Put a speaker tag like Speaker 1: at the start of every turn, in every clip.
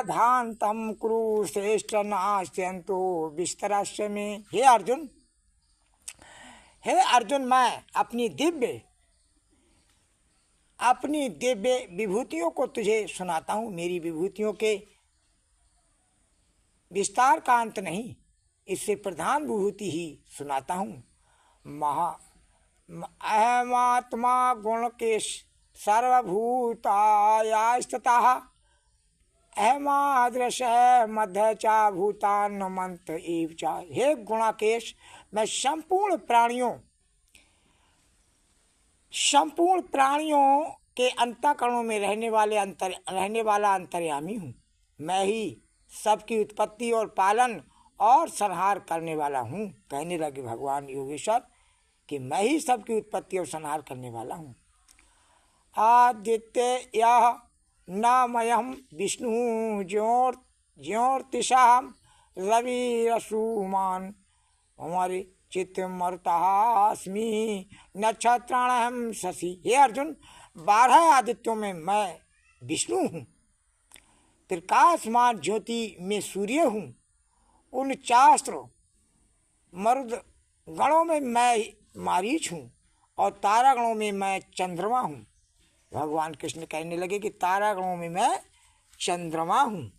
Speaker 1: धांतम कुरु श्रेष्ठ नास्त्यंतो विस्तराश्य में। हे अर्जुन, मैं अपनी दिव्य विभूतियों को तुझे सुनाता हूँ। मेरी विभूतियों के विस्तार का अंत नहीं, इससे प्रधान विभूति ही सुनाता हूँ। अहमात्मा गुणकेश सर्वभूतायास्ततः अहमादृश मध्य चा भूतान मंत एव चा। हे गुणाकेश, मैं संपूर्ण प्राणियों के अंतःकरणों में रहने वाला अंतर्यामी हूँ। मैं ही सबकी उत्पत्ति और पालन और संहार करने वाला हूँ। कहने लगे भगवान योगेश्वर कि मैं ही सबकी उत्पत्ति और संहार करने वाला हूँ। आदित्य यह नामयम विष्णु ज्योतिषा रवि रसूमान हमारे चित्तमर्तास्मि नक्षत्राणाम शशि। हे अर्जुन, 12 आदित्यों में मैं विष्णु हूँ, प्रकाशमान ज्योति में सूर्य हूँ, 49 मरुद गणों में मैं मारीच हूँ और तारागणों में मैं चंद्रमा हूँ। भगवान कृष्ण कहने लगे कि तारागणों में मैं चंद्रमा हूँ।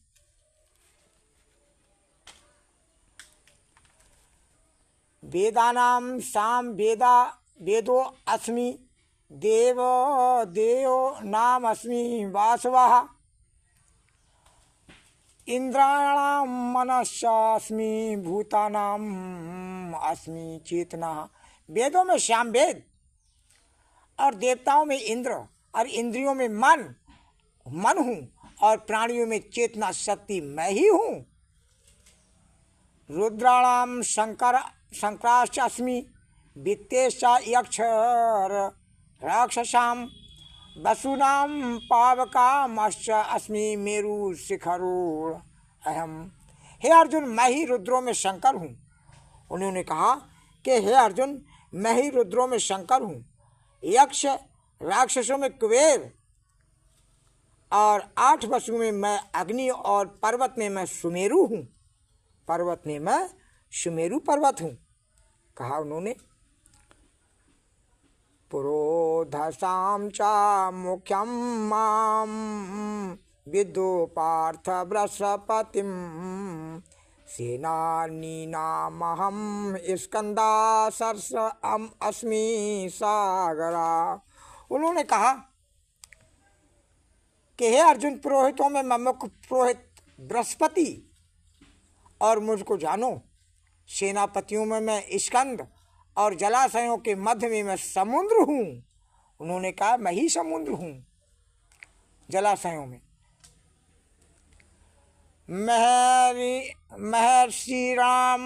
Speaker 1: वेदानाम साम वेदो अस्मि देवो नाम अस्मि वासवः इंद्राणाम मनस्यास्मि भूतानाम अस्मि चेतना। वेदों में श्याम वेद और देवताओं में इंद्र और इंद्रियों में मन हूँ और प्राणियों में चेतना शक्ति मैं ही हूँ। रुद्राणाम शंकराश्च अस्मि वित्तेश्च यक्ष राक्षसाम वसुनाम पावकामश्च अस्मि मेरु शिखरो अहम। हे अर्जुन, मैं ही रुद्रों में शंकर हूँ। उन्होंने कहा कि हे अर्जुन, मैं ही रुद्रों में शंकर हूँ, यक्ष राक्षसों में कुबेर और 8 वसुओं में मैं अग्नि और पर्वत में मैं सुमेरु हूँ। पर्वत में मैं सुमेरु पर्वत हूँ। कहा उन्होंने पुरोधसाम चा मुख्यम माम विदो पार्थ बृहस्पतिम सेनानीनामहम स्कंदा सरस अस्मि सागरा। उन्होंने कहा कि हे अर्जुन, पुरोहितों में मैं मुख्य पुरोहित बृहस्पति और मुझको जानो। सेनापतियों में मैं स्कंद और जलाशयों के मध्य में मैं समुद्र हूँ। उन्होंने कहा मैं ही समुद्र हूँ जलाशयों में। महर्षि राम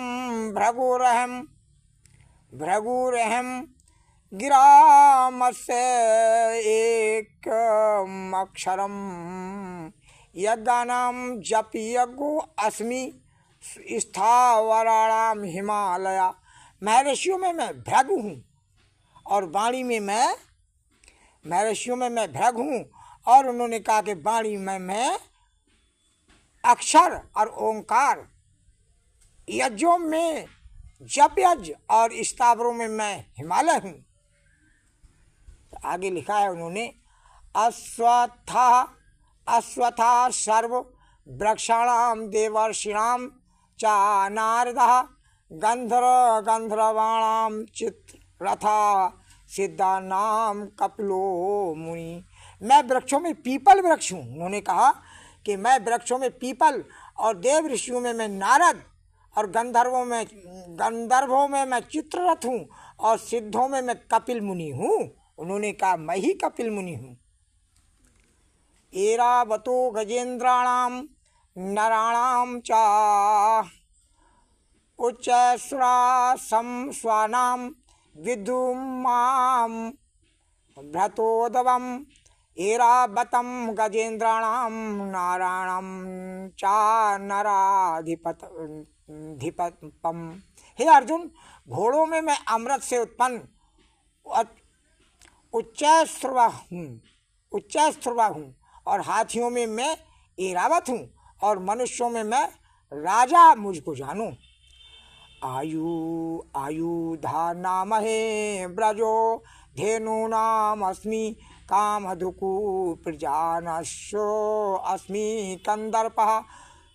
Speaker 1: भृगुरहम गिरामस्य एकमक्षरम यज्ञानाम जपि यज्ञो अस्मि स्थावराणाम हिमालया। महर्षियों में मैं भृगु हूँ और वाणी में मैं महर्षियों में मैं भृगु हूँ। और उन्होंने कहा कि वाणी में मैं अक्षर और ओंकार, यज्ञों में जप यज्ञ और स्थावरों में मैं हिमालय हूँ। आगे लिखा है उन्होंने अश्वत्था सर्व वृक्षाणाम देवर्षिणाम चा नारदः गंधर्वाणाम चित्ररथा सिद्धानाम कपिलो मुनि। मैं वृक्षों में पीपल वृक्ष हूँ। उन्होंने कहा कि मैं वृक्षों में पीपल और देव ऋषियों में मैं नारद और गंधर्वों में मैं चित्ररथ हूँ और सिद्धों में मैं कपिल मुनि हूँ। उन्होंने कहा मैं ही कपिल मुनि हूँ। एरावतो गजेंद्राणाम नराणाम चा उच्चैश्रासम स्वानाम विदुमाम भ्रतोदवम एरावतम गजेंद्राणाम नारायणम चा नराधिपम। हे अर्जुन, घोड़ों में मैं अमृत से उत्पन्न उच्चैश्रवा हूँ और हाथियों में मैं ऐरावत हूँ और मनुष्यों में मैं राजा मुझको जानो। आयुधा नामहे ब्रजो धेनूनाम अस्मि कामधुकु प्रजानस्यो अस्मि कंदर्पः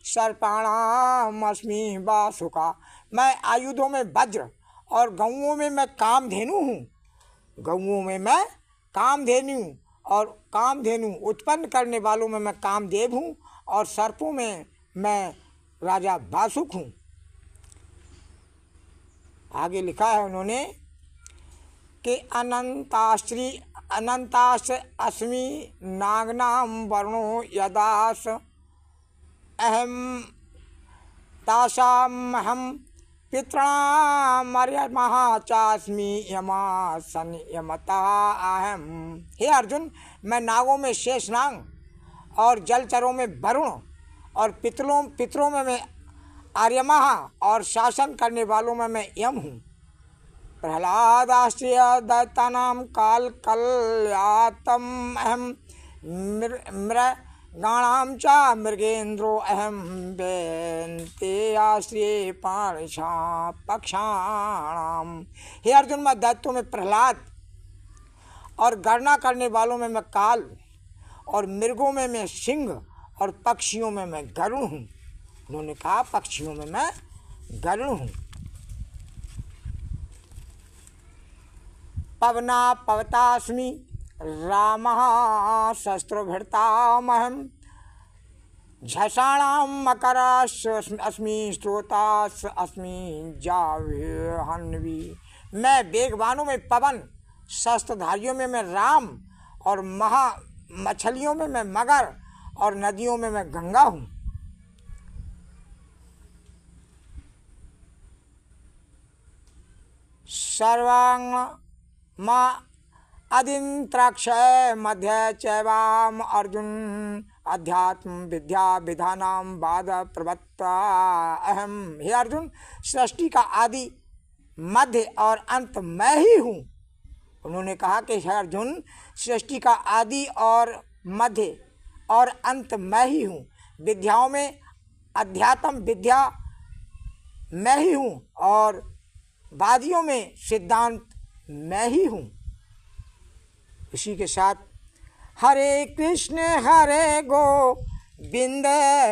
Speaker 1: सर्पाणाम अस्मि वासुका। मैं आयुधों में वज्र और गौओं में मैं कामधेनु हूँ। गौओं में मैं कामधेनु और कामधेनु उत्पन्न करने वालों में मैं कामदेव हूँ और सर्पों में मैं राजा वासुक हूँ। आगे लिखा है उन्होंने कि अनंताश्च अस्मि नागनाम वर्णो यदास अहम तासामहम पितृणामर्यमः चास्मि यमा संयमता अहम। हे अर्जुन, मैं नागों में शेषनाग और जलचरों में वरुण और पितरों में मैं आर्यमः और शासन करने वालों में मैं यम हूँ। प्रहलादाश्च दैत्यानां कालकलयातम अहम मृगाणां च मृगेन्द्रो अहम वेन्ते आश्रये पाणिषा पक्षाणाम। हे अर्जुन, मैं दैत्यों में प्रहलाद और गणना करने वालों में मैं काल और मृगों में मैं सिंह और पक्षियों में मैं गरुड़ हूँ। उन्होंने कहा पक्षियों में मैं गरुड़ हूँ। पवना पवतास्मि रामः शस्त्रभृतामहं झषाणां मकराश्च अस्मि स्रोतास् अस्मि जाह्नवी। मैं वेगवानों में पवन, शस्त्रधारियों में मैं राम और मछलियों में मैं मगर और नदियों में मैं गंगा हूँ। सर्वांग माँ अदिंत्राक्षय मध्य चैवाम अर्जुन अध्यात्म विद्या विधानाम वाद प्रवक्ता अहम। हे अर्जुन, सृष्टि का आदि मध्य और अंत मैं ही हूँ। उन्होंने कहा कि हे अर्जुन, सृष्टि का आदि और मध्य और अंत मैं ही हूँ। विद्याओं में अध्यात्म विद्या मैं ही हूँ और वादियों में सिद्धांत मैं ही हूँ। इसी के साथ हरे कृष्ण गोविंद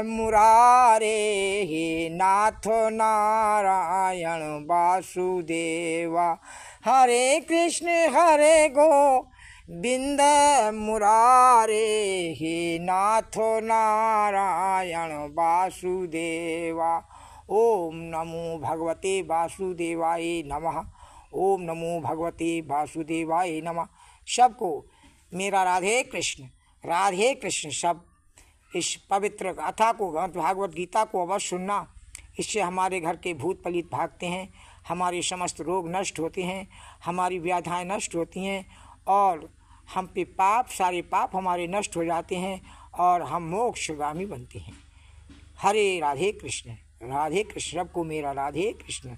Speaker 1: मुरारे हे नाथ नारायण वासुदेवा। हरे कृष्ण गोविंद मुरारे हे नाथ नारायण वासुदेवा। ओम नमो भगवते वासुदेवाय नमः। ओम नमो भगवते वासुदेवाय नमः। सबको मेरा राधे कृष्ण सब इस पवित्र गाथा को, भागवत गीता को अवश्य सुनना। इससे हमारे घर के भूत पलित भागते हैं, हमारे समस्त रोग नष्ट होते हैं, हमारी व्याधियाँ नष्ट होती हैं और हम पे सारे पाप हमारे नष्ट हो जाते हैं और हम मोक्षगामी बनते हैं। हरे राधे कृष्ण सबको मेरा राधे कृष्ण।